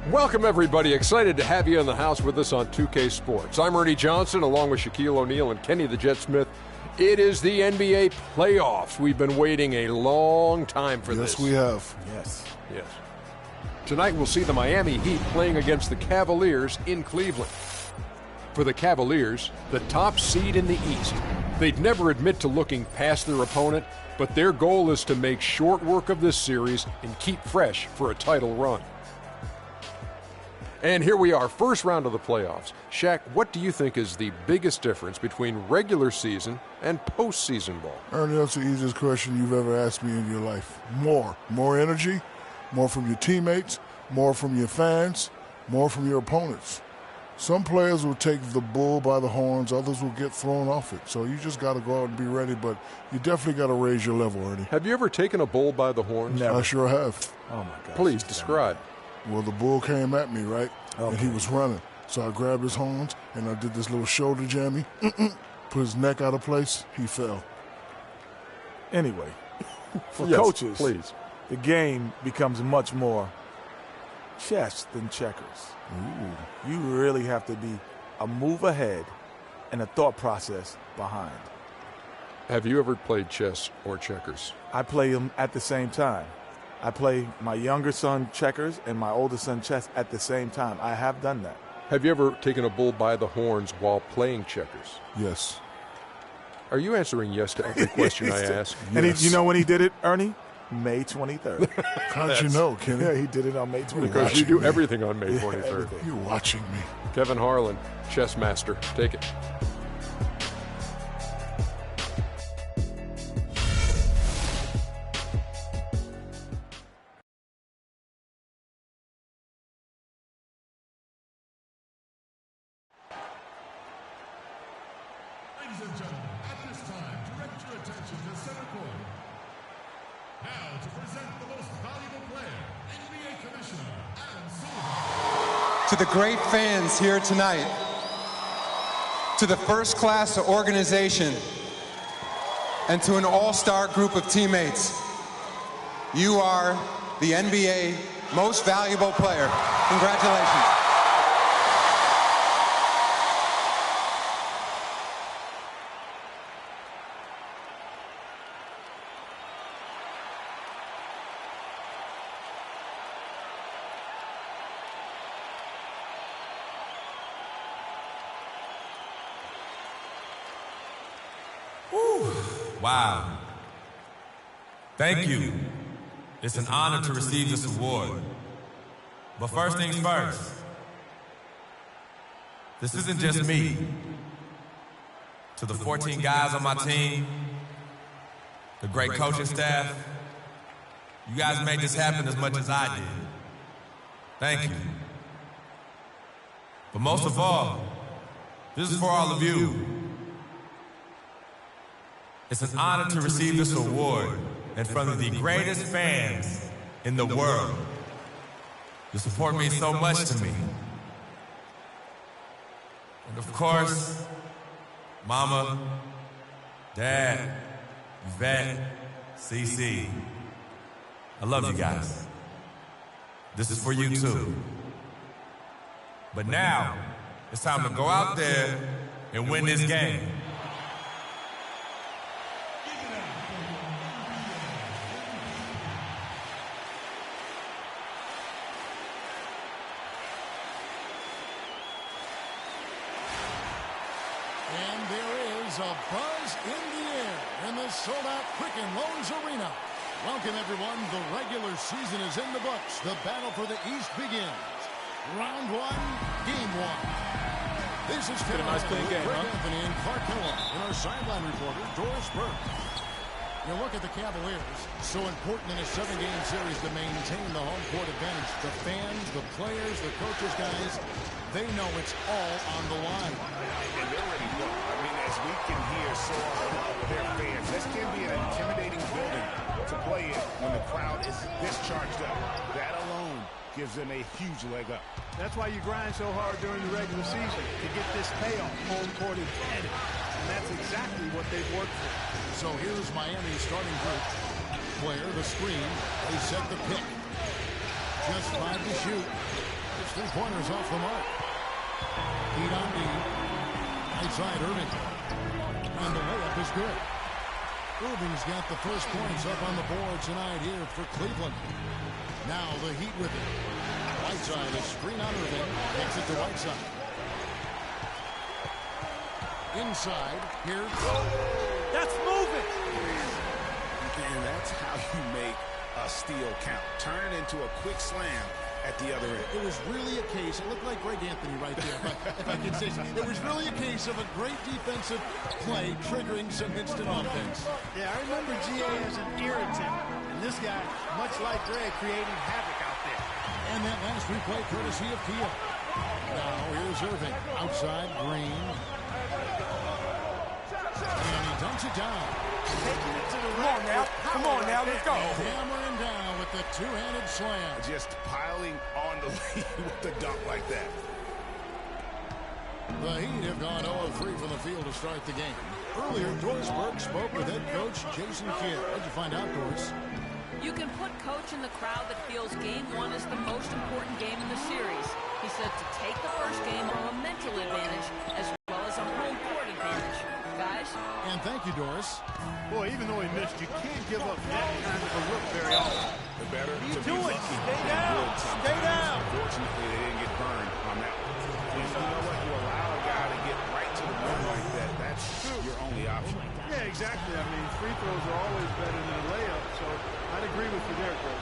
Welcome, everybody. Excited to have you in the house with us on 2K Sports. I'm Ernie Johnson, along with Shaquille O'Neal and Kenny the Jet Smith. It is the NBA playoffs. We've been waiting a long time for this. Yes, we have. Yes. Tonight we'll see the Miami Heat playing against the Cavaliers in Cleveland. For the Cavaliers, the top seed in the East, they'd never admit to looking past their opponent, but their goal is to make short work of this series and keep fresh for a title run. And here we are, first round of the playoffs. Shaq, what do you think is the biggest difference between regular season and postseason ball? Ernie, that's the easiest question you've ever asked me in your life. More energy, more from your teammates, more from your fans, more from your opponents. Some players will take the bull by the horns, others will get thrown off it. So you just got to go out and be ready, but you definitely got to raise your level, Ernie. Have you ever taken a bull by the horns? Never. I sure have. Oh, my gosh. Please describe. Well, the bull came at me, right? Okay. And he was running. So I grabbed his horns, and I did this little shoulder jammy. Put his neck out of place. He fell. Anyway, for Yes, coaches, please. the game becomes much more chess than checkers. Ooh. You really have to be a move ahead and a thought process behind. Have you ever played chess or checkers? I play them at the same time. I play my younger son checkers and my older son chess at the same time. I have done that. Have you ever taken a bull by the horns while playing checkers? Yes. Are you answering yes to every question I ask? And Yes. you know when he did it, Ernie? May 23rd. How'd you know, Kenny? Yeah, he did it on May 23rd. Because you do everything on May 23rd. everything. You're watching me. Kevin Harlan, chess master. Take it. Ladies and gentlemen, at this time, direct your attention to center court. Now to present the most valuable player, NBA Commissioner Adam Silver. To the great fans here tonight, to the first-class organization, and to an all-star group of teammates, you are the NBA most valuable player. Congratulations. Wow. Thank you. It's an honor to receive this award. But first things first, this isn't just me. To the 14 guys on my team, the great coaching staff, you guys made this happen as much as I did. Thank you. But most of all, this is for all of you. It's an honor to receive this award in front of the greatest fans in the world. Your support means so much to me. And of course, Mama, Dad, Yvette, CC. I love you guys. This is for you too. But now, it's time to go out there and win this game. And there is a buzz in the air in the sold-out Quicken Loans Arena. Welcome, everyone. The regular season is in the books. The battle for the East begins. Round one, game one. This is been a nice clean game, Greg huh? Anthony and Clark Miller, and our sideline reporter, Doris Burke. You look at the Cavaliers. So important in a 7-game series to maintain the home court advantage. The fans, the players, the coaches, guys, they know it's all on the line. And they're ready to go. I mean, as we can hear so often with their fans, this can be an intimidating building to play in when the crowd is this charged up. That alone gives them a huge leg up. That's why you grind so hard during the regular season, to get this payoff, home court advantage. And that's exactly what they've worked for. So here's Miami's starting group. Blair, the screen. They set the pick. Just 5 to shoot. His three-pointer's off the mark. Heat on D. Right side, Irving. And the layup is good. Irving's got the first points up on the board tonight here for Cleveland. Now the Heat with it. Whiteside, a screen on Irving. Takes it to Whiteside. Inside, here. That's moving. And that's how you make a steal count. Turn it into a quick slam at the other end. It was really a case, it looked like Greg Anthony right there, but if I can say so, it was really a case of a great defensive play triggering some instant offense. Yeah, I remember GA as an irritant, and this guy, much like Greg, creating havoc out there. And that last replay courtesy of Kia. Now here's Irving, outside, Green. And he dunks it down. Taking it to the Come on now, let's go. Hammering down with the two-handed slam. Just piling on the lead with the dunk like that. The Heat have gone 0-3 from the field to start the game. Earlier, Doris Burke spoke with head coach Jason Kidd. What'd you find out, Doris? You can put coach in the crowd that feels game one is the most important game in the series. He said to take the first game on a mental advantage as well as a home court advantage. Guys? And thank you, Doris. Boy, even though he missed, you can't give up that kind of a look very often. The better What are you to be doing? lucky. Stay down. Stay down. Unfortunately, they didn't get burned on that one. And you know what? You allow a guy to get right to the rim like that. That's your only option. Yeah, exactly. I mean, free throws are always better than a layup, so I'd agree with you there, Greg.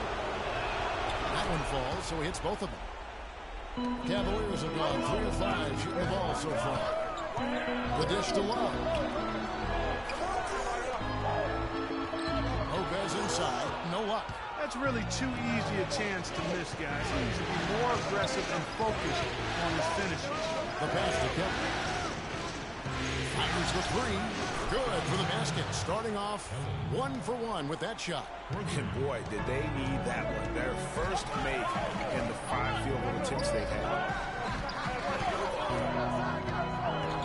That one falls, so he hits both of them. Cavaliers have gone 3 of 5 shooting the ball so far. The dish to Love. Lopez inside, no luck. That's really too easy a chance to miss, guys. He needs to be more aggressive and focused on his finishes. The pass to Kevin. Fires the three. Good for the basket. Starting off 1 for 1 with that shot. And boy, did they need that one. Their first make in the 5 field goal attempts they've had.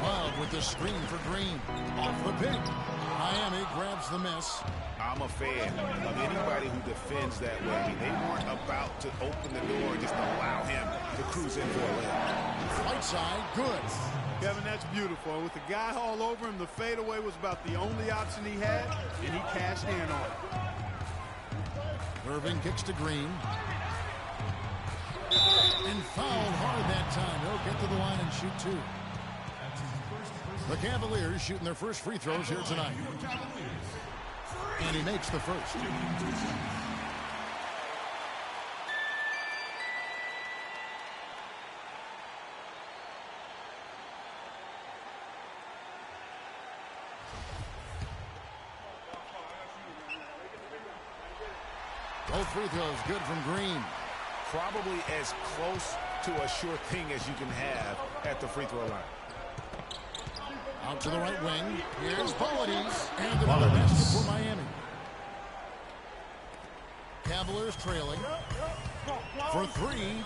Love with the screen for Green. Off the pick. Miami grabs the miss. I'm a fan of anybody who defends that way. I mean, they weren't about to open the door and just allow him to cruise in for a layup. Right side, good. Kevin, that's beautiful. With the guy all over him, the fadeaway was about the only option he had, and he cashed in on it. Irving kicks to Green. And fouled hard that time. He'll get to the line and shoot 2. The Cavaliers shooting their first free throws here tonight. And he makes the first. Both free throws good from Green. Probably as close to a sure thing as you can have at the free throw line. Out to the right wing. Here's Polides. And another basket for Miami. Cavaliers trailing. For 3.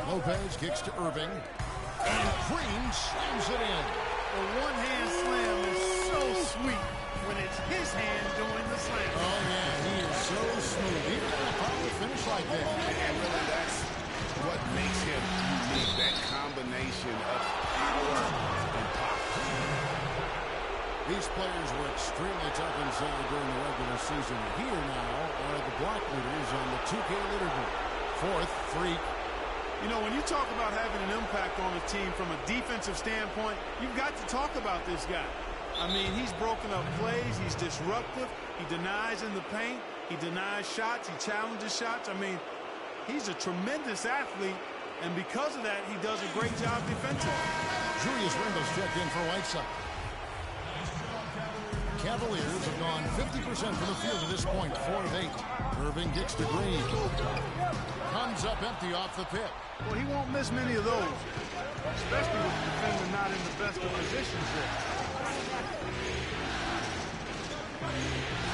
Lopez kicks to Irving. And Green slams it in. The one-hand slam is so sweet when it's his hand doing the slam. Oh, yeah, he is so smooth. He didn't have a power finish like that. And really, that's what makes him unique, that combination of power and pop. These players were extremely tough inside during the regular season. Here now are the block leaders on the 2K leaderboard. 4th, Freak. You know, when you talk about having an impact on a team from a defensive standpoint, you've got to talk about this guy. I mean, he's broken up plays. He's disruptive. He denies in the paint. He denies shots. He challenges shots. I mean, he's a tremendous athlete, and because of that, he does a great job defensively. Julius Randle's checked in for Whiteside. Cavaliers have gone 50% from the field to this point, 4 of 8. Irving kicks to Green. Comes up empty off the pick. Well, he won't miss many of those, especially with the defender not in the best of positions there.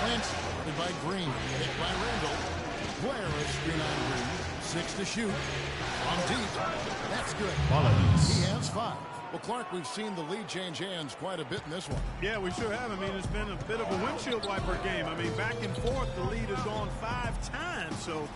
Lance started by Green. Hit by Randle. Blair is screen on Green. 6 to shoot. On deep. That's good. He has 5. Well, Clark, we've seen the lead change hands quite a bit in this one. Yeah, we sure have. I mean, it's been a bit of a windshield wiper game. I mean, back and forth, the lead has gone 5 times. So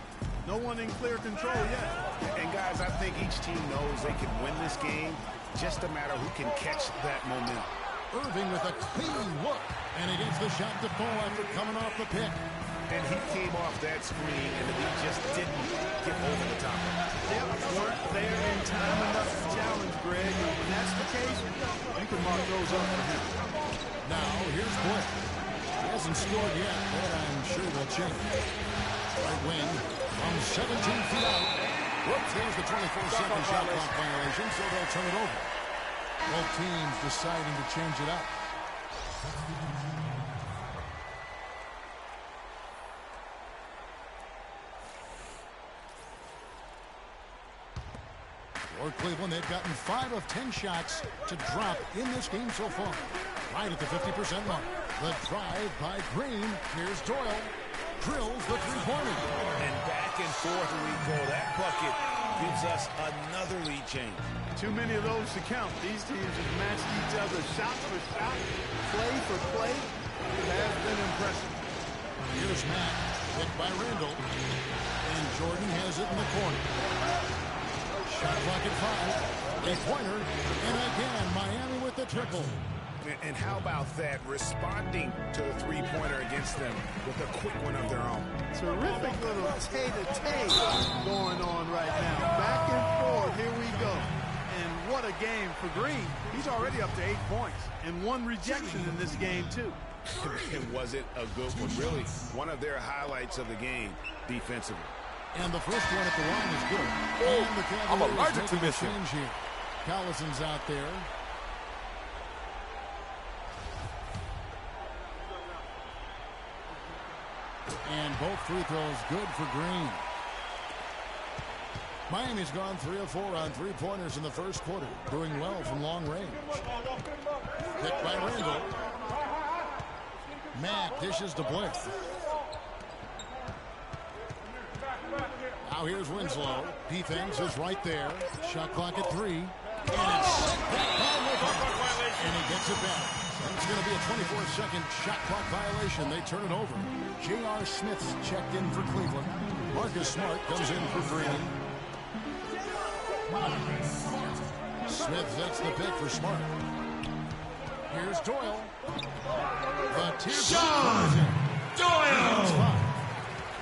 No one in clear control yet. And guys, I think each team knows they can win this game. Just a matter who can catch that momentum. Irving with a clean look. And he gets the shot to fall after coming off the pick. And he came off that screen, and he just didn't get over the top of it. Yep, weren't there in time enough to challenge, Greg. And when that's the case, you can mark those up for him. Now, here's Blake. He hasn't scored yet, but I'm sure they'll change. Right wing from 17 feet out. Whoops, there's the 24-second shot clock violation, so they'll turn it over. Both teams deciding to change it up. For Cleveland, they've gotten 5 of 10 shots to drop in this game so far. Right at the 50% mark. The drive by Green. Here's Doyle. Drills the three-pointer. And back and forth we go. That bucket gives us another lead change. Too many of those to count. These teams have matched each other shot for shot, play for play. It has been impressive. Here's Matt. Hit by Randall. And Jordan has it in the corner. Shot clock at 5. Three-pointer. And again, Miami with the triple. And how about that? Responding to the three-pointer against them with a quick one of their own. Terrific little tay-to-tay going on right now. Back and forth. Here we go. And what a game for Green. He's already up to 8 points. And 1 rejection in this game, too. And was it a good one? Really, one of their highlights of the game defensively. And the first one at the line is good. And the Cavaliers I'm allergic to making a missing. change here. Collison's out there. And both free throws good for Green. Miami's gone 3 of 4 on three-pointers in the first quarter. Doing well from long range. Hit by Randall. Matt dishes to Blake. Now here's Winslow. Defense is right there. Shot clock at 3. And it's set back by Niquo. And he gets it back. It's going to be a 24-second shot clock violation. They turn it over. J.R. Smith's checked in for Cleveland. Marcus Smart comes in for Green. Smith sets the pick for Smart. Here's Doyle. The teardrop. Doyle!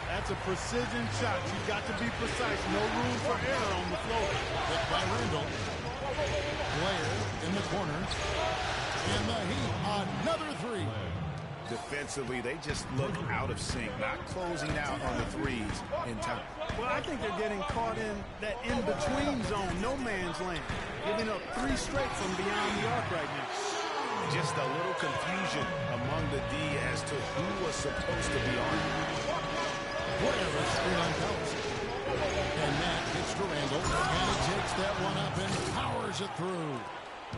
That's a precision shot. You've got to be precise. No room for error on the floor. Hit by Randall. Blair in the corner. And the Heat, another 3. Defensively, they just look out of sync, not closing out on the threes in time. Well, I think they're getting caught in that in-between zone, no man's land, giving up 3 straight from beyond the arc right now. Just a little confusion among the D as to who was supposed to be on. Blair is screen on Collison. And Matt gets to Randall, and he takes that one up and powers it through.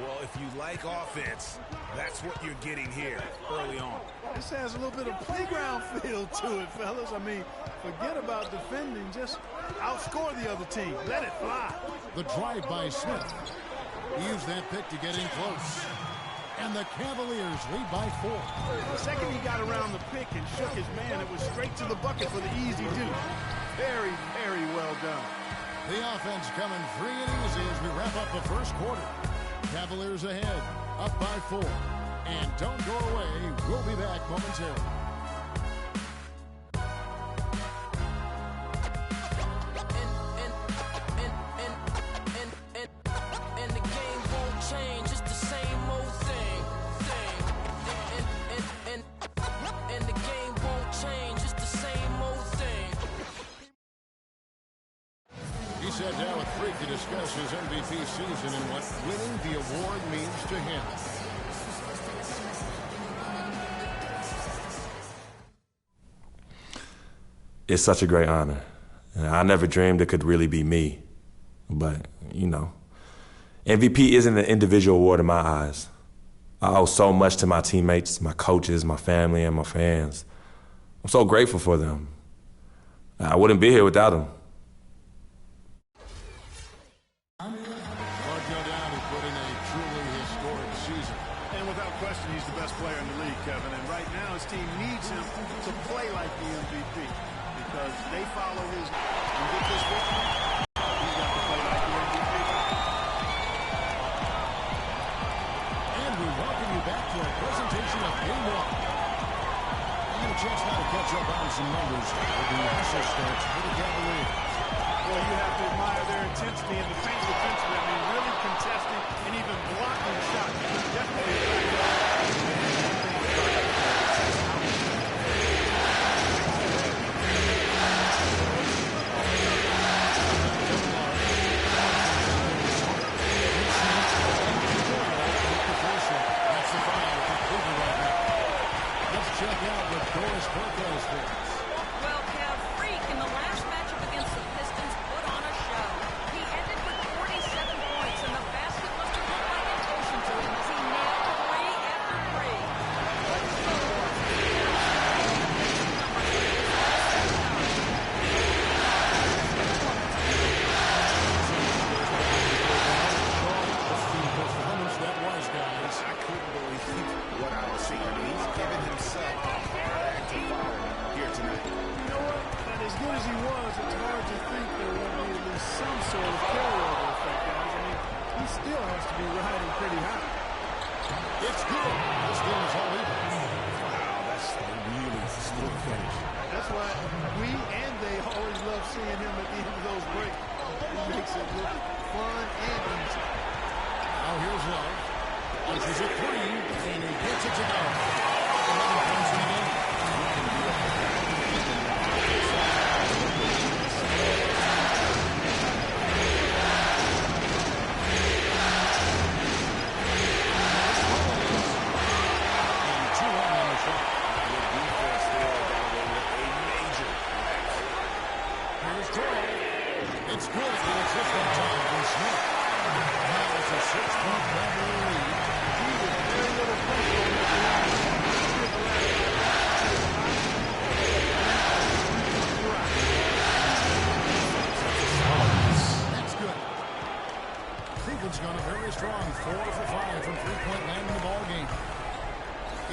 Well, if you like offense, that's what you're getting here early on. This has a little bit of playground feel to it, fellas. I mean, forget about defending. Just outscore the other team. Let it fly. The drive by Smith. He used that pick to get in close. And the Cavaliers lead by 4. The second he got around the pick and shook his man, it was straight to the bucket for the easy do. Very, very well done. The offense coming free and easy as we wrap up the first quarter. Cavaliers ahead, up by 4. And don't go away. We'll be back momentarily. And the game won't change. It's the same old thing. And the game won't change. It's the same old thing. He sat down with Freak to discuss his MVP season and what winning the award means to him. It's such a great honor. I never dreamed it could really be me. But, you know, MVP isn't an individual award in my eyes. I owe so much to my teammates, my coaches, my family, and my fans. I'm so grateful for them. I wouldn't be here without them. He's the best player in the league, Kevin, and right now his team needs him to play like the MVP because they follow his and get this victory. He's got to play like the MVP. And we welcome you back to our presentation of Game 1. And a chance now to catch up on some numbers with the hustle starts for the Cavaliers. Well, you have to admire their intensity in the paint defensively. I mean, really contesting and even blocking shots. Definitely a check out what Doris Cortez thinks. Well, Kev, Freak in the last matchup against the Pistons put on a show. He ended with 47 points, and the basket must have looked like an ocean to him as he nailed 3 after 3. Let's go. That was, guys. I couldn't believe what I was seeing. He's given himself a hard act to follow here tonight. You know what? And as good as he was, it's hard to think there won't be at least some sort of carryover effect, guys. I mean, he still has to be riding pretty high. It's good. This game is all even. Wow, that's a really smooth finish. That's why we and they always love seeing him at the end of those breaks. He makes it look fun and easy. Now here's Love. Launches a 3, and he gets it to go. 11 points in the game. And 2 on the shot. The defense there got away with a major lapse. Here's Troy. It's good, but it's hit that time from Smith. Now it's a 6-point Cavalier lead. Very little pressure on this line. That's good. Cleveland's gone a very strong 4 for 5 from three-point land in the ball game.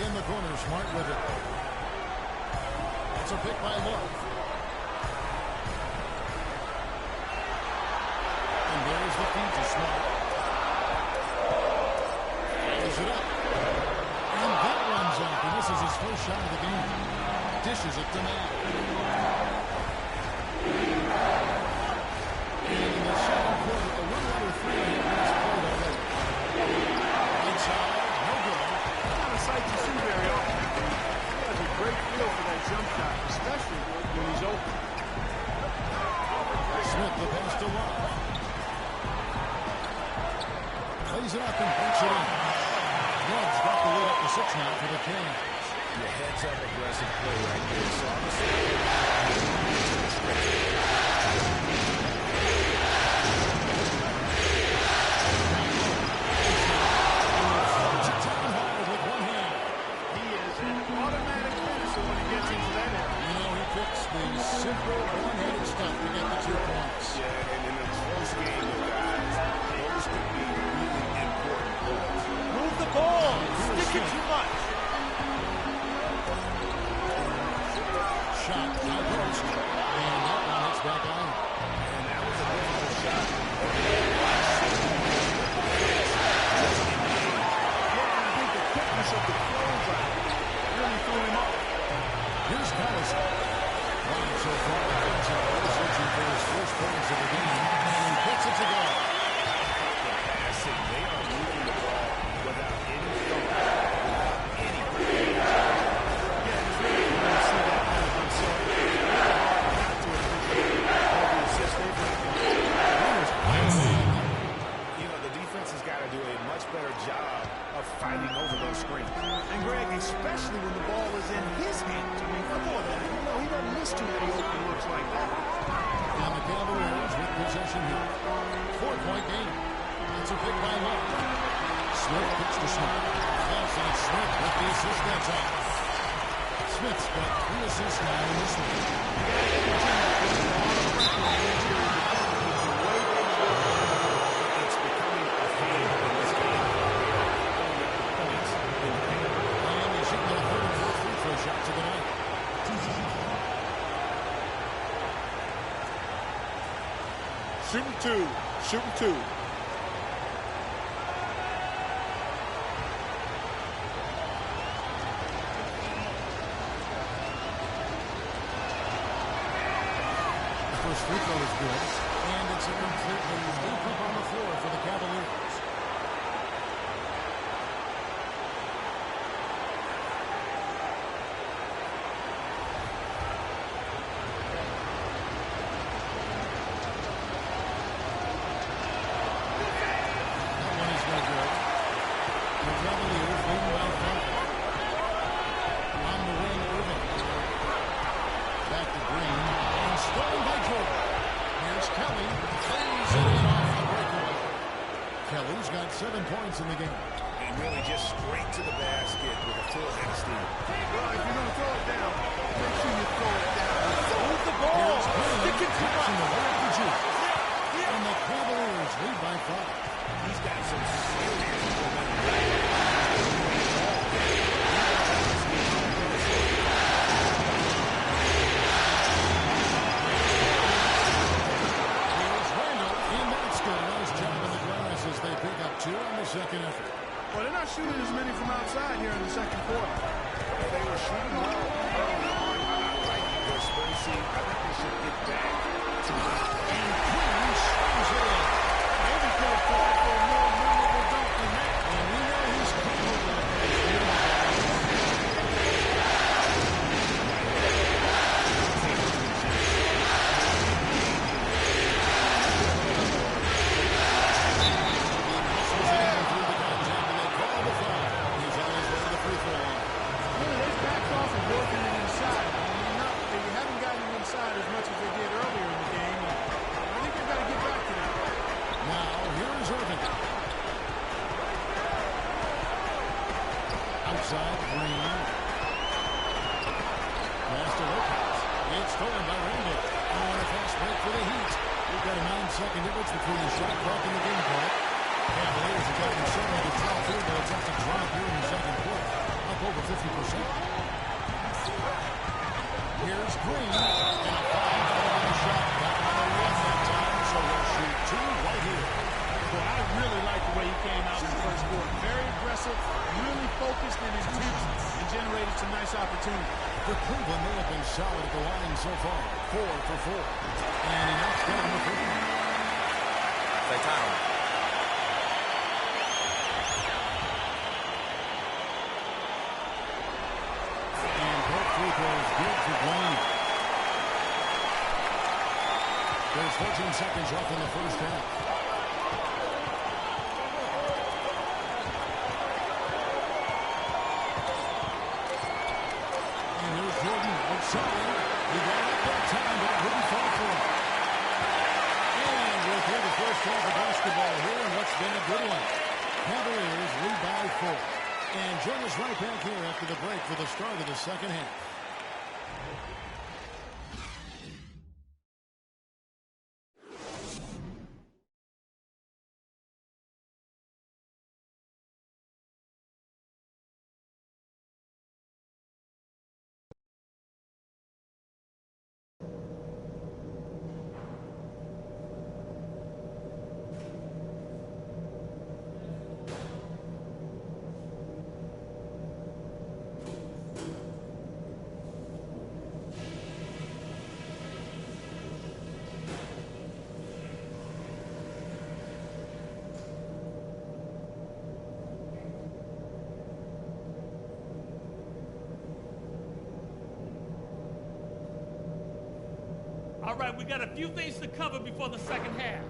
In the corner, Smart with it. That's a pick by Love. And there's the feed to Smart. Follows it up. And that runs up, and this is his first shot of the game. Dishes it to Matt. In the second quarter, a little under 3.5 minutes played already. Inside, no good. Not a sight you see very often. He has a great feel for that jump shot, especially when he's open. Smith, the pass to Love. Plays it up and puts it in. Love's got the lead up to 6 now for the Kings. Your heads-up aggressive play right there. So obviously, He is an automatic finisher when he gets into that area. You know, he picks the simple one-handed stuff to get the 2 points. yeah, and in a close game, guys, those could be really important points. Move the ball. Stick it too much. Shot, high post. And that one hits back on. And that was a difficult shot. Yeah, I think the quickness of the closeout really threw him off. Here's Collison. Line so far, Collison searching for his first points of the game. And he gets it to go. Passing, they are moving the ball without any thought, without any pressure. Yeah, it's really cool to see that out of himself. It's really hard not to appreciate all the assists they've got. You know, the defense has got to do a much better job of fighting over those screens. And Greg, especially when the ball is in his hands. I mean, come on now. You know, he doesn't miss too many open looks like that. And the Cavaliers with possession here. 4-point game. It's a pick by Love. Smith kicks to Smith. Yes, and it's Smith with the assist that time. Smith's got 3 assists now in this one. It's becoming a theme in this game. Throwing up the points in the paint. And he's shooting a 34 free throw shots of the night. Shooting two. Shooting two. First free throw is good, and it's a completely loop up on the floor for the Cavaliers. That one is no good. The Cavaliers leading by 5. On the wing, Irving. Back to Green. Stolen by Jordan. Here's Kelly. Plays it in off the breakaway. Kelly's got 7 points in the game. And really just straight to the basket with a full head of steam. Well, if you're going to throw it down, make sure you throw it down. Move the ball. Here's Green. Stick it to Catching the way up the juke. And the Cavaliers lead by 5. He's got some serious momentum. Here's Randall, and that's good. Nice job in the glass as they pick up 2 on the second effort. Well, they're not shooting as many from outside here in the second quarter. They were shooting well early on. I like this, but you see, I think they should get back to And Green slams it in. Maybe could have called for a more memorable dunk than that. And we know he's capable of it. They've backed off and working it inside. They haven't gotten it inside as much as they did earlier in the game. I think they've got to get back to that. Now, here's Irving. Outside, Green. Pass to Lopez. It's stolen by Randall. Oh, and a fast break for the Heat. We've got a 9-second difference between the shot clock and the game clock. Cavaliers have gotten 7 to 12 field goals off the drop here in the second quarter. Up over 50%. Here's Green. And a 5-point shot. Back on the left that time, so they'll shoot 2 right here. Well, I really like the way he came out in the first quarter. Very aggressive, really focused and intense, and generated some nice opportunities. For Cleveland, they have been solid at the line so far. 4 for 4. And he knocks down the first one. Say time. And both free throws good for Green. There's 14 seconds left in the first half. And here's Jordan outside. He got it that time, but it wouldn't fall for him. And we're through the first half of basketball here, and what's been a good one. Cavaliers lead by 4. And join us right back here after the break for the start of the second half. All right, we got a few things to cover before the second half.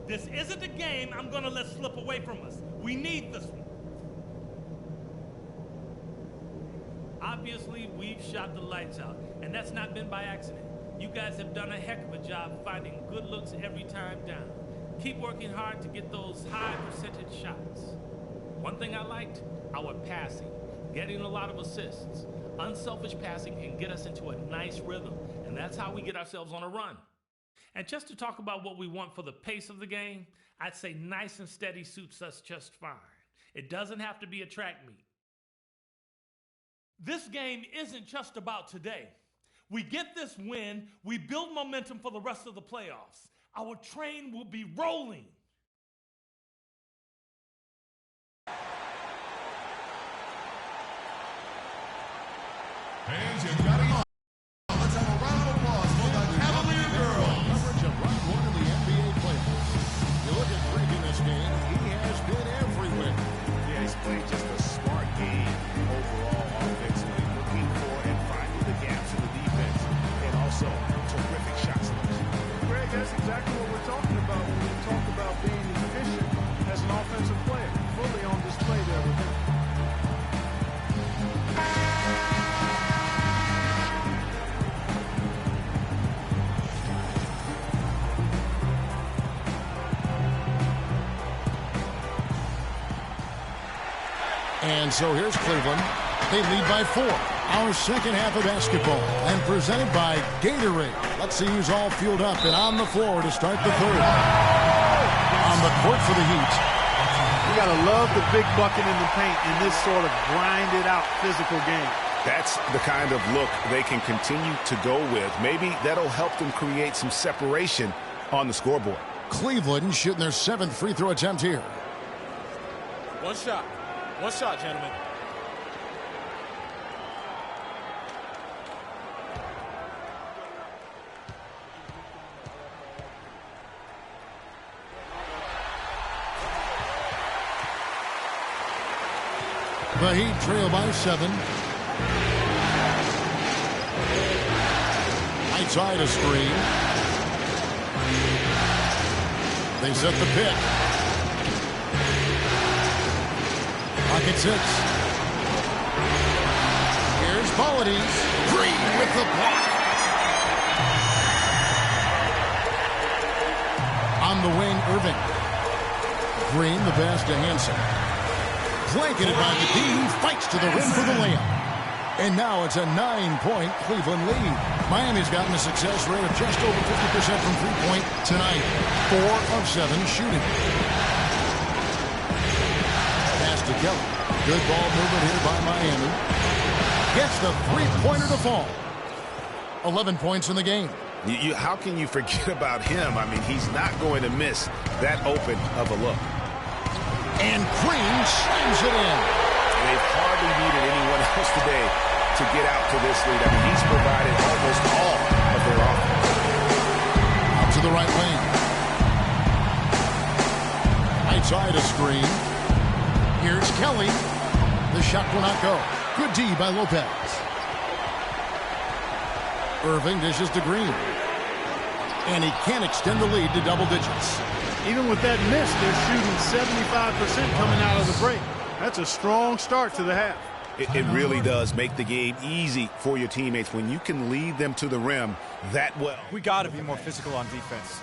This isn't a game I'm going to let slip away from us. We need this one. Obviously, we've shot the lights out, and that's not been by accident. You guys have done a heck of a job finding good looks every time down. Keep working hard to get those high percentage shots. One thing I liked, our passing, getting a lot of assists. Unselfish passing can get us into a nice rhythm, and that's how we get ourselves on a run. And just to talk about what we want for the pace of the game, I'd say nice and steady suits us just fine. It doesn't have to be a track meet. This game isn't just about today. We get this win, we build momentum for the rest of the playoffs. our train will be rolling. Fans, you got him on. Let's have a round of applause for the Cavalier girls. Coverage of round one of the NBA playoffs. You look at Freak in this game, he has been everywhere. Yeah, he's played just a smart game overall offensively, looking for and finding the gaps in the defense, and also terrific shot selection. Greg, that's exactly what we're talking about when we talk about being efficient as an offensive player. Fully on display there with him. And so here's Cleveland. They lead by 4. Our second half of basketball, and presented by Gatorade. Let's see who's all fueled up and on the floor to start the third. On the court for the Heat. You got to love the big bucket in the paint in this sort of grinded out physical game. That's the kind of look they can continue to go with. Maybe that'll help them create some separation on the scoreboard. Cleveland shooting their 7th free throw attempt here. One shot, gentlemen. The Heat trail by 7. Right side a screen. They set the pick. Pocket 6. Here's Polides. Green with the block. On the wing, Irving. Green, the pass to Hansen. Blanketed by the D, fights to the rim for the layup. And now it's a 9-point Cleveland lead. Miami's gotten a success rate of just over 50% from three-point tonight. 4 of 7 shooting. Pass to Kelly. Good ball movement here by Miami. Gets the three-pointer to fall. 11 points in the game. How can you forget about him? I mean, he's not going to miss that open of a look. And Green slams it in. They've hardly needed anyone else today to get out to this lead. I mean, he's provided almost all of their offense. Out to the right wing. Right side a screen. Here's Kelly. The shot will not go. Good D by Lopez. Irving dishes to Green. And he can't extend the lead to double digits. Even with that miss, they're shooting 75% coming out of the break. That's a strong start to the half. It really does make the game easy for your teammates when you can lead them to the rim that well. We got to be more physical on defense.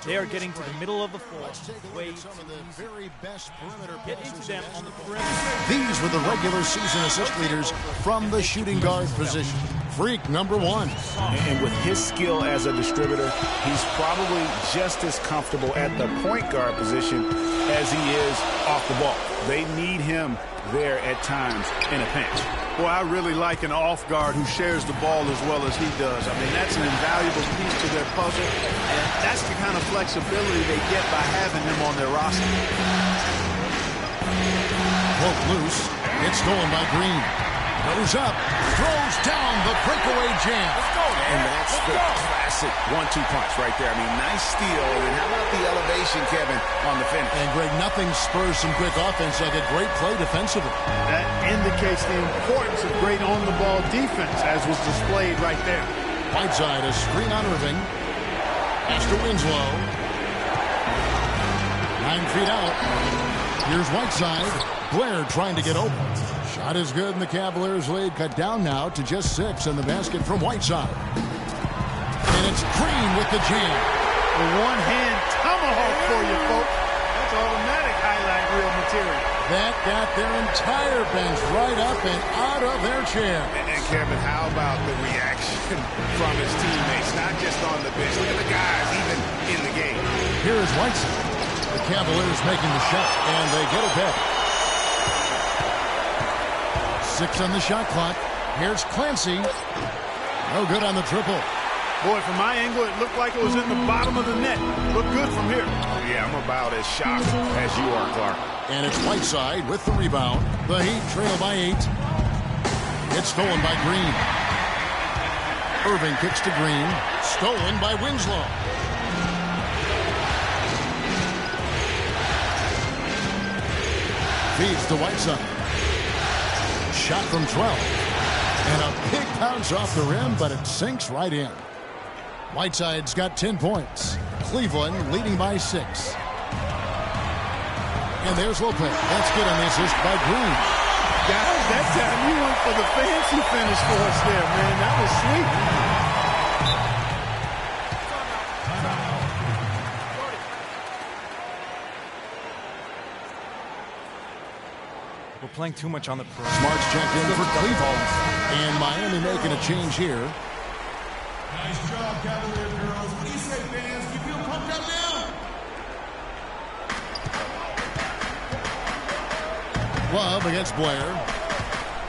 They are getting to the middle of the floor. Get into them on the perimeter. These were the regular season assist leaders from the shooting guard position. Freak number 1. And with his skill as a distributor, he's probably just as comfortable at the point guard position as he is off the ball. They need him there at times in a pinch. Boy, I really like an off guard who shares the ball as well as he does. I mean, that's an invaluable piece to their puzzle, and that's the kind of flexibility they get by having him on their roster. Broke loose. It's stolen by Green. Goes up. Throws down the breakaway jam. And that's the classic 1-2 punch right there. I mean, nice steal. And how about the elevation, Kevin, on the finish? And, Greg, nothing spurs some quick offense like a great play defensively. That indicates the importance of great on-the-ball defense, as was displayed right there. Whiteside, a screen on Irving. Pass to Winslow. 9 feet out. Here's Whiteside. Blair trying to get open. Shot is good, and the Cavaliers' lead cut down now to just 6 in the basket from Whiteside. And it's Green with the jam. A one-hand tomahawk for you, folks. That's automatic highlight reel material. That got their entire bench right up and out of their chair. And Kevin, how about the reaction from his teammates? Not just on the bench. Look at the guys, even in the game. Here is Whiteside. The Cavaliers making the shot, and they get it back. 6 on the shot clock. Here's Clancy. No good on the triple. Boy, from my angle, it looked like it was in the bottom of the net. Looked good from here. Yeah, I'm about as shocked as you are, Clark. And it's Whiteside with the rebound. The Heat trail by 8. It's stolen by Green. Irving kicks to Green. Stolen by Winslow. Feeds to Whiteside. Shot from 12. And a big bounce off the rim, but it sinks right in. Whiteside's got 10 points. Cleveland leading by 6. And there's Lopez. That's good on the assist by Green. Guys, that time you went for the fancy finish for us there, man. That was sweet. We're playing too much on the perimeter. Smart's checked in for Cleveland. And Miami making a change here. Nice job, Cavalier girls. What do you say, fans? You feel pumped up now? Love against Blair.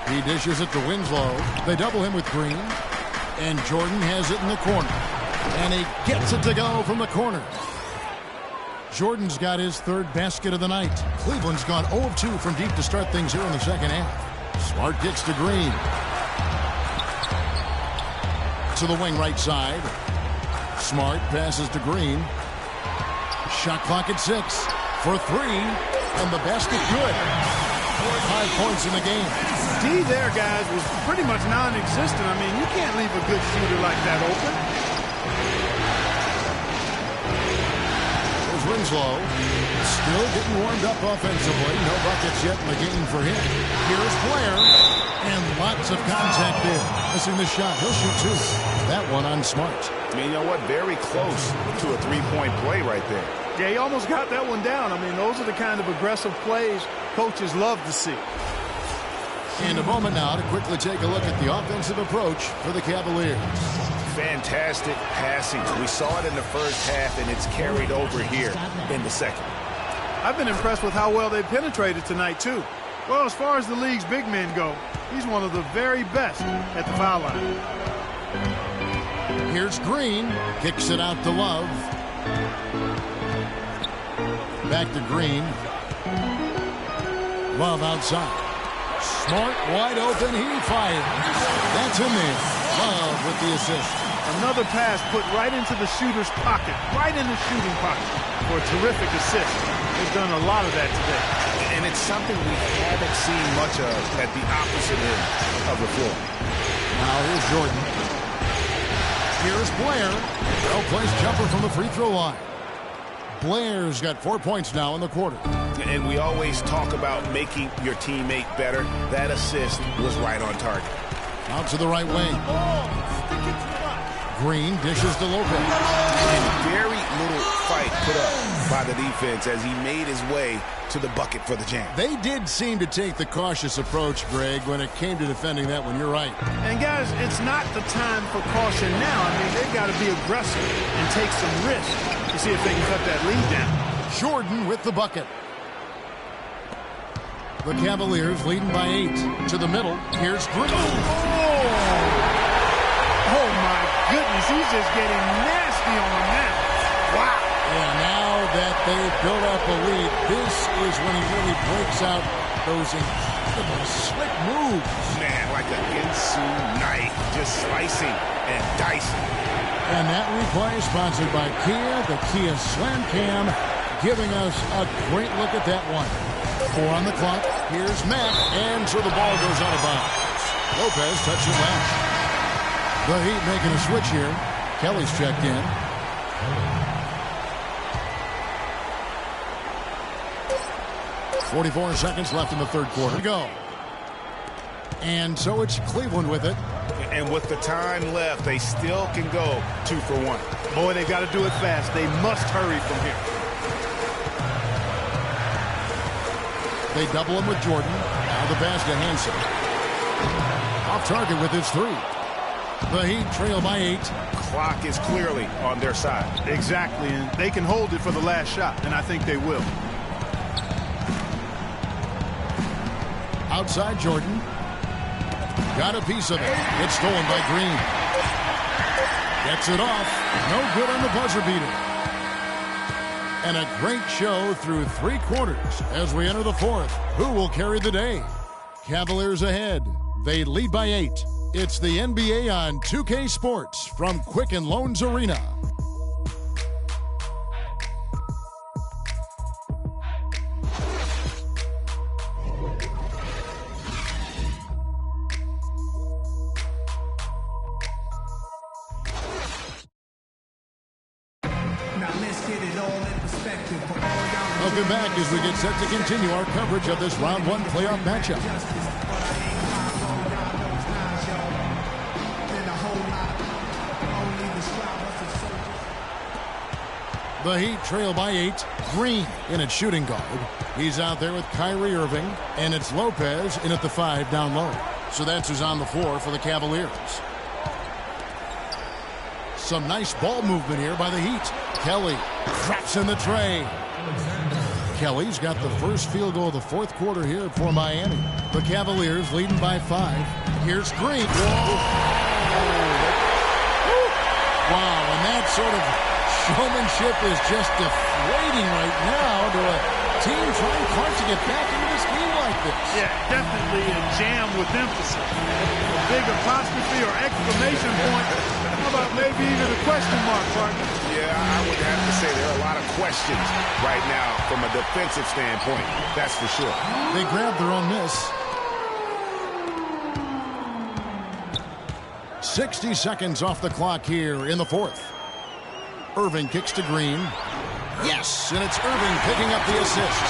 He dishes it to Winslow. They double him with Green. And Jordan has it in the corner. And he gets it to go from the corner. Jordan's got his third basket of the night. Cleveland's gone 0 of 2 from deep to start things here in the second half. Smart gets to Green. To the wing right side. Smart passes to Green. Shot clock at 6 for 3. And the basket good. 5 points in the game. D there, guys, was pretty much non-existent. I mean, you can't leave a good shooter like that open. Winslow still getting warmed up offensively. No buckets yet in the game for him. Here's Blair. And lots of contact there. Missing the shot. He'll shoot 2. That one on Smart. I mean, you know what? Very close to a three-point play right there. Yeah, he almost got that one down. I mean, those are the kind of aggressive plays coaches love to see. And a moment now to quickly take a look at the offensive approach for the Cavaliers. Fantastic passing. We saw it in the first half, and it's carried over here in the second. I've been impressed with how well they penetrated tonight, too. Well, as far as the league's big men go, he's one of the very best at the foul line. Here's Green. Kicks it out to Love. Back to Green. Love outside. Smart, wide open. He fires. That's in there. Love with the assist. Another pass put right into the shooter's pocket, right in the shooting pocket for a terrific assist. They've done a lot of that today. And it's something we haven't seen much of at the opposite end of the floor. Now here's Jordan. Here's Blair. Well-placed jumper from the free throw line. Blair's got 4 points now in the quarter. And we always talk about making your teammate better. That assist was right on target. Out to the right wing. Green dishes to Lopez. And very little fight put up by the defense as he made his way to the bucket for the jam. They did seem to take the cautious approach, Greg, when it came to defending that one. You're right. And, guys, it's not the time for caution now. I mean, they've got to be aggressive and take some risks to see if they can cut that lead down. Jordan with the bucket. The Cavaliers leading by 8. To the middle. Here's Green. Oh, my goodness. He's just getting nasty on him now. Wow. Yeah, now that they've built up a lead, this is when he really breaks out those incredible slick moves. Man, like an Insu knife, just slicing and dicing. And that replay is sponsored by Kia, the Kia Slam Cam, giving us a great look at that one. 4 on the clock. Here's Mack, and so the ball goes out of bounds. Lopez touches it left. The Heat making a switch here. Kelly's checked in. .44 seconds left in the third quarter to go. And so it's Cleveland with it. And with the time left, they still can go 2 for 1. Boy, they got to do it fast. They must hurry from here. They double him with Jordan. Now the pass to Hansen. Off target with his 3. The Heat trail by 8. Clock is clearly on their side. Exactly, and they can hold it for the last shot, and I think they will. Outside Jordan. Got a piece of it. It's stolen by Green. Gets it off. No good on the buzzer beater. And a great show through 3 quarters as we enter the 4th. Who will carry the day? Cavaliers ahead. They lead by 8. It's the NBA on 2K Sports from Quicken Loans Arena. Welcome back as we get set to continue our coverage of this round 1 playoff matchup. The Heat trail by 8. Green in at shooting guard. He's out there with Kyrie Irving, and it's Lopez in at the 5 down low. So that's who's on the floor for the Cavaliers. Some nice ball movement here by the Heat. Kelly traps in the tray. Kelly's got the first field goal of the 4th quarter here for Miami. The Cavaliers leading by 5. Here's Green. Whoa. Wow, and that sort of showmanship is just deflating right now to a team trying hard to get back into this game like this. Yeah, definitely a jam with emphasis. A big apostrophe or exclamation point. How about maybe even a question mark, partner? Yeah, I would have to say there are a lot of questions right now from a defensive standpoint. That's for sure. They grabbed their own miss. 60 seconds off the clock here in the 4th. Irving kicks to Green. Yes, and it's Irving picking up the assist.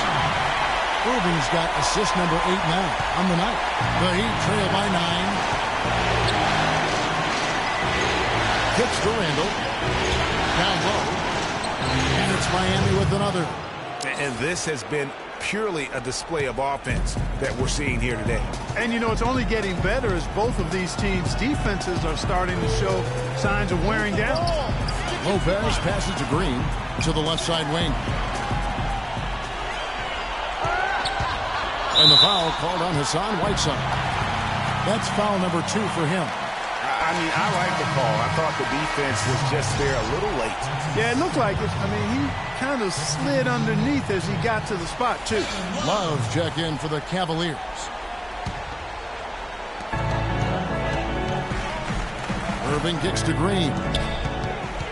Irving's got assist number 8 now on the night. The Heat trail by 9. Kicks to Randall. Down low. And it's Miami with another. And this has been purely a display of offense that we're seeing here today. And, you know, it's only getting better as both of these teams' defenses are starting to show signs of wearing down. Lopez passes to Green to the left side wing. And the foul called on Hassan Whiteside. That's foul number 2 for him. I mean, I like the call. I thought the defense was just there a little late. Yeah, it looked like it. I mean, he kind of slid underneath as he got to the spot, too. Love check in for the Cavaliers. Irving kicks to Green.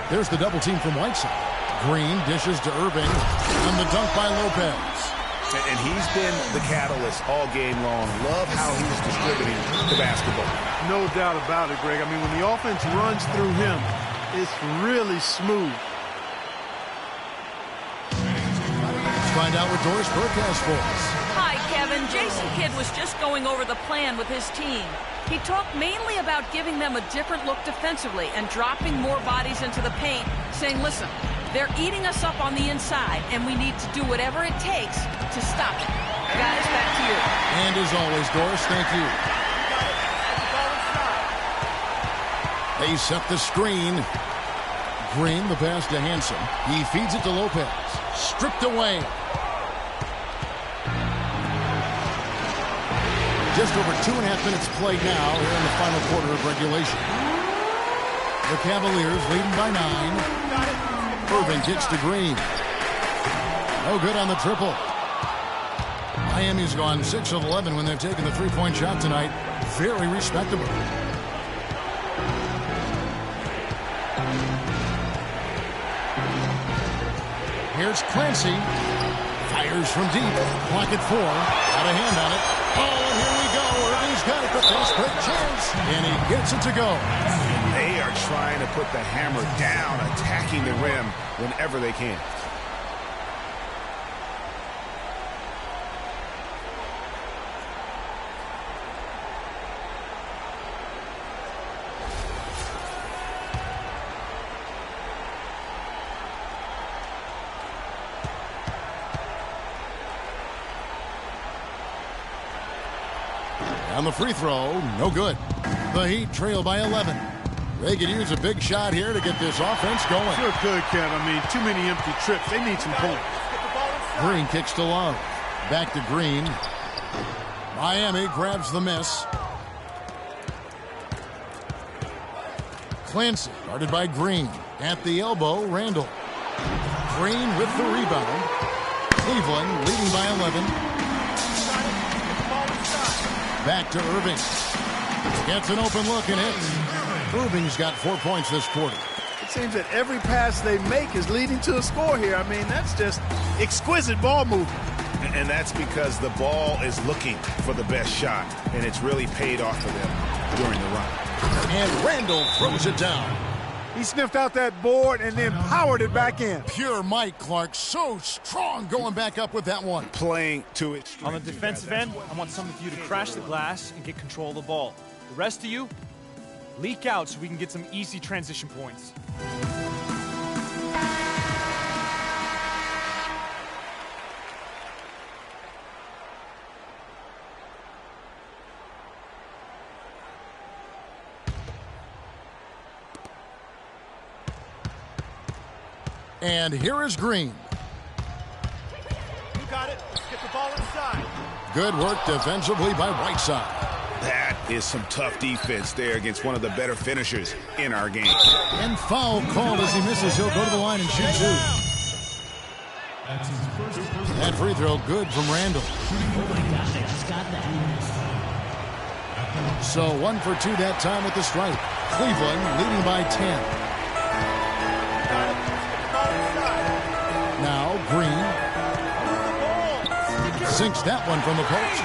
There's the double team from Whiteside. Green dishes to Irving. And the dunk by Lopez. And he's been the catalyst all game long. Love how he's distributing the basketball. No doubt about it, Greg. I mean, when the offense runs through him, it's really smooth. Let's find out what Doris Burke has for us. Hi, Kevin. Jason Kidd was just going over the plan with his team. He talked mainly about giving them a different look defensively and dropping more bodies into the paint, saying, listen, they're eating us up on the inside, and we need to do whatever it takes to stop it. Guys, back to you. And as always, Doris, thank you. They set the screen. Green, the pass to Hanson. He feeds it to Lopez. Stripped away. Just over 2.5 minutes played now here in the final quarter of regulation. The Cavaliers leading by 9. Irving kicks to Green. No good on the triple. Miami's gone 6 of 11 when they've taken the 3-point shot tonight. Very respectable. Here's Clancy. Fires from deep. Clock at 4. Got a hand on it. Oh, here we go. Irving's got it. The fast break chance. And he gets it to go. They are trying to put the hammer down, attacking the rim whenever they can. On the free throw, no good. The Heat trail by 11. They could use a big shot here to get this offense going. Sure could, Kev. I mean, too many empty trips. They need some points. Green kicks to Love. Back to Green. Miami grabs the miss. Clancy, guarded by Green. At the elbow, Randall. Green with the rebound. Cleveland leading by 11. Back to Irving. Gets an open look and hits. Irving's got 4 points this quarter. It seems that every pass they make is leading to a score here. I mean, that's just exquisite ball movement. And that's because the ball is looking for the best shot, and it's really paid off for them during the run. And Randall throws it down. He sniffed out that board and then powered it back in. Pure Mike Clark, so strong going back up with that one. Playing to its strength. On the defensive end, I want some of you to crash the glass and get control of the ball. The rest of you, leak out so we can get some easy transition points. And here is Green. You got it. Get the ball inside. Good work defensively by Whiteside. That is some tough defense there against one of the better finishers in our game. And foul called as he misses. He'll go to the line and shoot two. That's his first personal. That free throw good from Randall. Oh my gosh, I just got that. So 1 for 2 that time with the strike. Cleveland leading by 10. Now Green sinks that one from the post.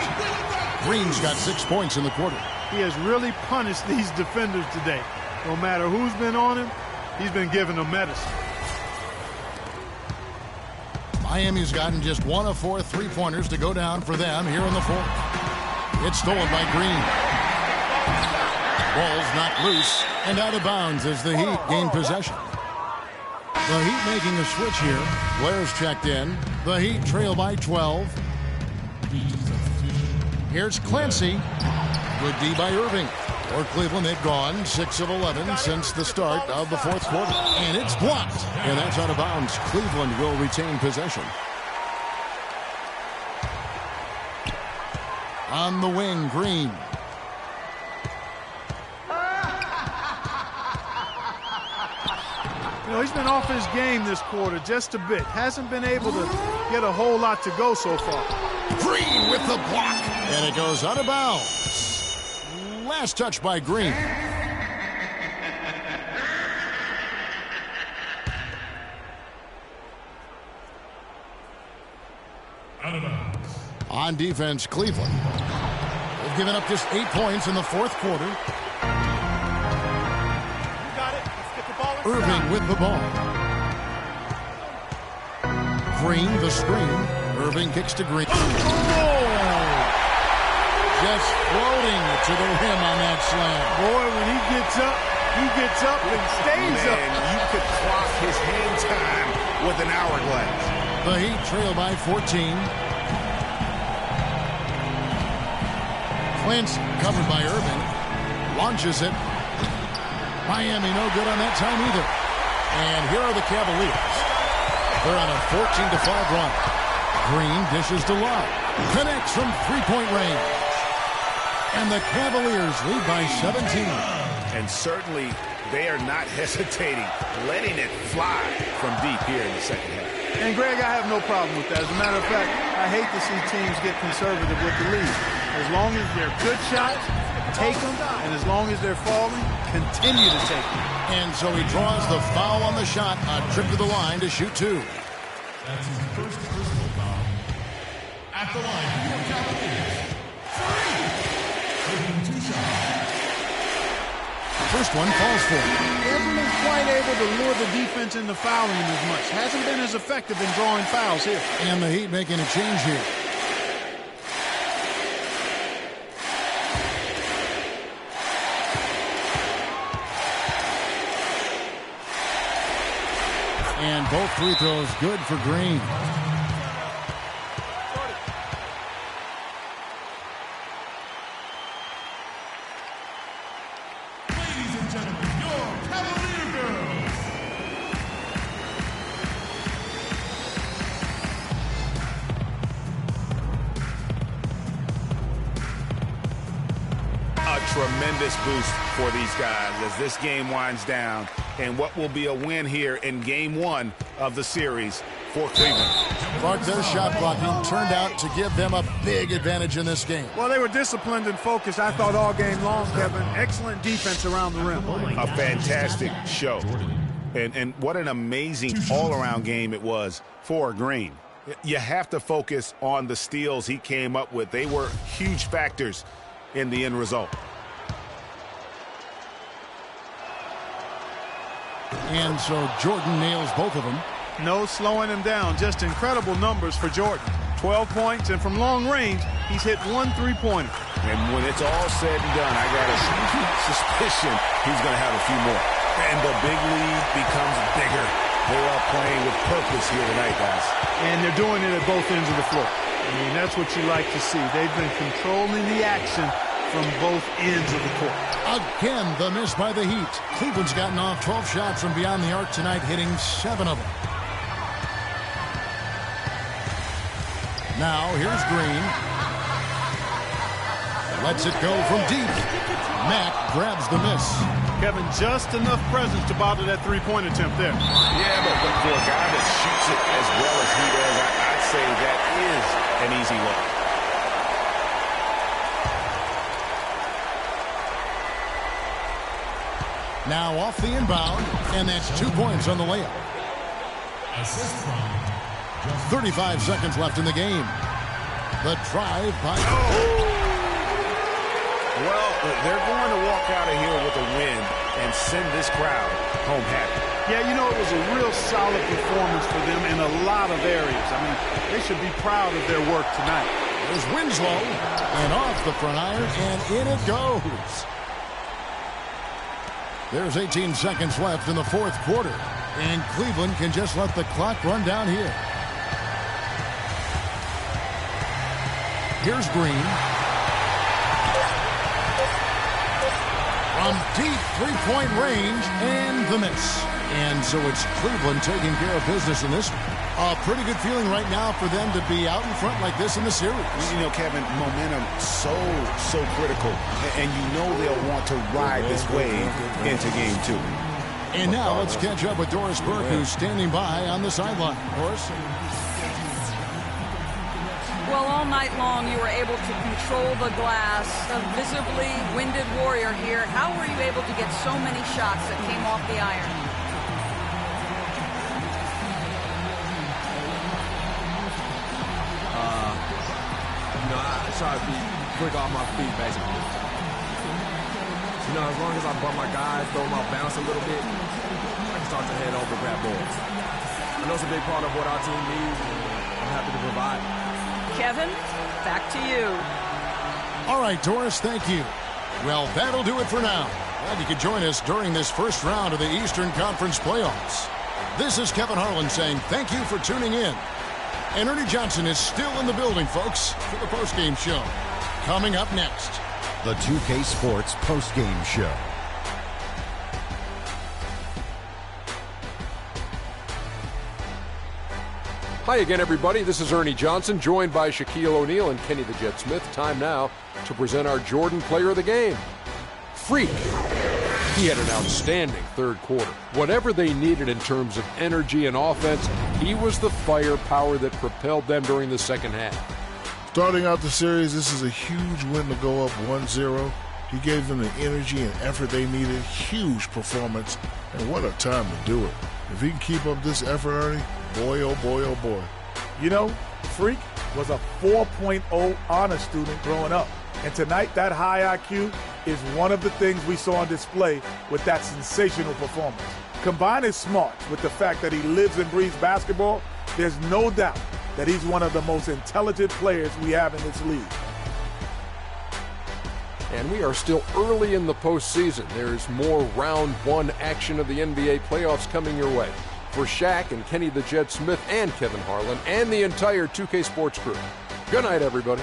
Green's got 6 points in the quarter. He has really punished these defenders today. No matter who's been on him, he's been giving them medicine. Miami's gotten just 1 of 4 3-pointers to go down for them here in the fourth. It's stolen by Green. Ball's knocked loose and out of bounds as the Heat gain possession. The Heat making a switch here. Blair's checked in. The Heat trail by 12. Here's Clancy. Good D by Irving. For Cleveland, they've gone 6 of 11 since the start of the fourth quarter. And it's blocked. And that's out of bounds. Cleveland will retain possession. On the wing, Green. You know, he's been off his game this quarter just a bit. Hasn't been able to get a whole lot to go so far. Green with the block. And it goes out of bounds. Last touch by Green. Out of bounds. On defense, Cleveland. They've given up just 8 points in the fourth quarter. Irving with the ball. Green, the screen. Irving kicks to Green. Oh! Just floating to the rim on that slam. Boy, when he gets up and stays up. You could clock his hand time with an hourglass. The Heat trail by 14. Clancy covered by Irving. Launches it. Miami no good on that time either. And here are the Cavaliers. They're on a 14-5 run. Green dishes to Love. Connects from three-point range. And the Cavaliers lead by 17. And certainly they are not hesitating, letting it fly from deep here in the second half. And Greg, I have no problem with that. As a matter of fact, I hate to see teams get conservative with the lead. As long as they're good shots, take them, and as long as they're falling, continue to take them. And so he draws the foul on the shot, a trip to the line to shoot two. That's his first personal foul. At the line, your Cavaliers. 3. Taking 2 shots. First one falls for him. He hasn't been quite able to lure the defense into fouling him as much. Hasn't been as effective in drawing fouls here. And the Heat making a change here. And both free throws good for Green. Ladies and gentlemen, your Cavalier girls. A tremendous boost for these guys as this game winds down and what will be a win here in Game 1 of the series for Cleveland. Clark, their shot blocking turned out to give them a big advantage in this game. Well, they were disciplined and focused, I thought, all game long, Kevin. Excellent defense around the rim. A fantastic show. And what an amazing all-around game it was for Green. You have to focus on the steals he came up with. They were huge factors in the end result. And so Jordan nails both of them. No slowing him down. Just incredible numbers for Jordan. 12 points, and from long range, he's hit 1 3-pointer. And when it's all said and done, I got a sneaky suspicion he's going to have a few more. And the big lead becomes bigger. They are playing with purpose here tonight, guys. And they're doing it at both ends of the floor. I mean, that's what you like to see. They've been controlling the action from both ends of the court. Again, the miss by the Heat. Cleveland's gotten off 12 shots from beyond the arc tonight, hitting 7 of them. Now, here's Green. Lets it go from deep. Mack grabs the miss. Kevin, just enough presence to bother that three-point attempt there. Yeah, but for a guy that shoots it as well as he does, I'd say that is an easy look. Now off the inbound, and that's 2 points on the layup. 35 seconds left in the game. The drive by... Well, they're going to walk out of here with a win and send this crowd home happy. Yeah, you know, it was a real solid performance for them in a lot of areas. I mean, they should be proud of their work tonight. There's Winslow, and off the front iron, and in it goes. There's 18 seconds left in the fourth quarter, and Cleveland can just let the clock run down here. Here's Green. From deep three-point range, and the miss. And so it's Cleveland taking care of business in this one. A pretty good feeling right now for them to be out in front like this in the series. You know, Kevin, momentum so critical. And you know they'll want to ride this wave into Game 2. And now let's catch up with Doris Burke, who's standing by on the sideline. Doris? Well, all night long you were able to control the glass. A visibly winded warrior here. How were you able to get so many shots that came off the iron? I try to be quick off my feet, basically. You know, as long as I bump my guys, throw my bounce a little bit, I can start to head over, grab balls. I know it's a big part of what our team needs, and I'm happy to provide. Kevin, back to you. All right, Doris, thank you. Well, that'll do it for now. Glad you could join us during this first round of the Eastern Conference playoffs. This is Kevin Harlan saying thank you for tuning in. And Ernie Johnson is still in the building, folks, for the postgame show. Coming up next, the 2K Sports postgame show. Hi again, everybody. This is Ernie Johnson, joined by Shaquille O'Neal and Kenny the Jet Smith. Time now to present our Jordan Player of the Game. Freak. He had an outstanding third quarter. Whatever they needed in terms of energy and offense, he was the firepower that propelled them during the second half. Starting out the series, this is a huge win to go up 1-0. He gave them the energy and effort they needed. Huge performance, and what a time to do it. If he can keep up this effort, Ernie, boy, oh boy, oh boy. You know, Freak was a 4.0 honor student growing up. And tonight, that high IQ is one of the things we saw on display with that sensational performance. Combine his smarts with the fact that he lives and breathes basketball, there's no doubt that he's one of the most intelligent players we have in this league. And we are still early in the postseason. There's more round one action of the NBA playoffs coming your way. For Shaq and Kenny the Jet Smith and Kevin Harlan and the entire 2K Sports crew, good night, everybody.